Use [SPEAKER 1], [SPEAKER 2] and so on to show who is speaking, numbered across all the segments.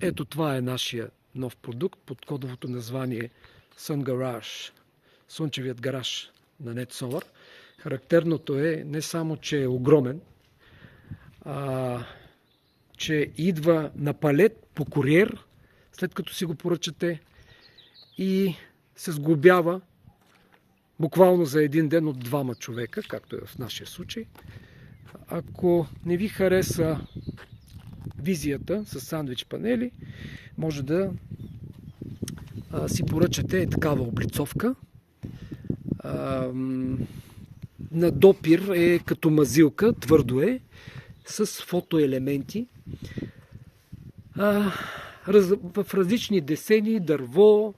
[SPEAKER 1] Ето това е нашия нов продукт под кодовото название Sun Garage, слънчевият гараж на NetSolar. Характерното е не само, че е огромен, че идва на палет по куриер, след като си го поръчате, и се сглобява буквално за един ден от 2 човека, както е в нашия случай. Ако не ви хареса визията с сандвич панели, може да си поръчате такава облицовка. На допир е като мазилка, твърдо е, с фотоелементи. В различни десени, дърво,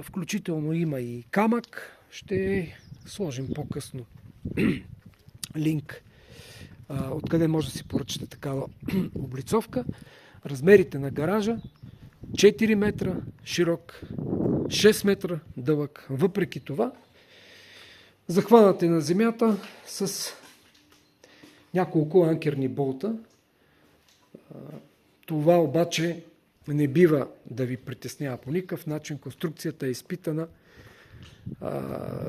[SPEAKER 1] включително има и камък. Ще сложим по-късно линк откъде може да си поръчате такава облицовка. Размерите на гаража: 4 метра широк, 6 метра дълъг. Въпреки това, захванате на земята с няколко анкерни болта. Това обаче не бива да ви притеснява по никакъв начин. Конструкцията е изпитана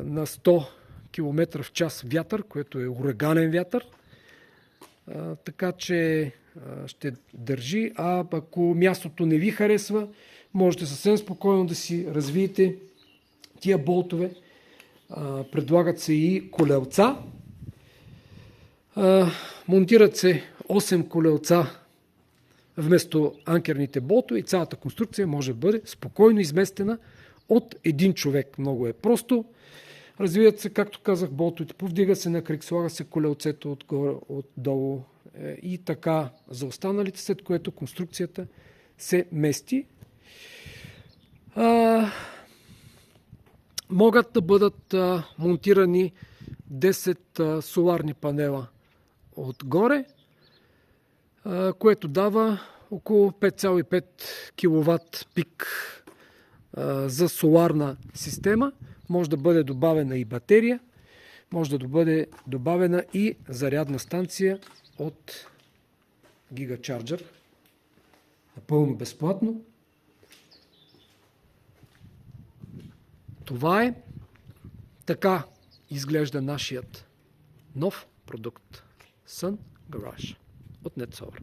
[SPEAKER 1] на 100 км в час вятър, което е ураганен вятър. Така че ще държи. А ако мястото не ви харесва, можете съвсем спокойно да си развиете тия болтове. Предлагат се и колелца. Монтират се 8 колелца вместо анкерните болтове и цялата конструкция може да бъде спокойно изместена от един човек. Много е просто. Развиват се, както казах, болтовете, повдига се на крик, слага се колелцето отдолу и така за останалите, след което конструкцията се мести. Могат да бъдат монтирани 10 соларни панела отгоре, което дава около 5,5 кВт пик за соларна система. Може да бъде добавена и батерия, може да бъде добавена и зарядна станция от Gigacharger. Напълно безплатно. Това е. Така изглежда нашият нов продукт Sun Garage от NetSolar.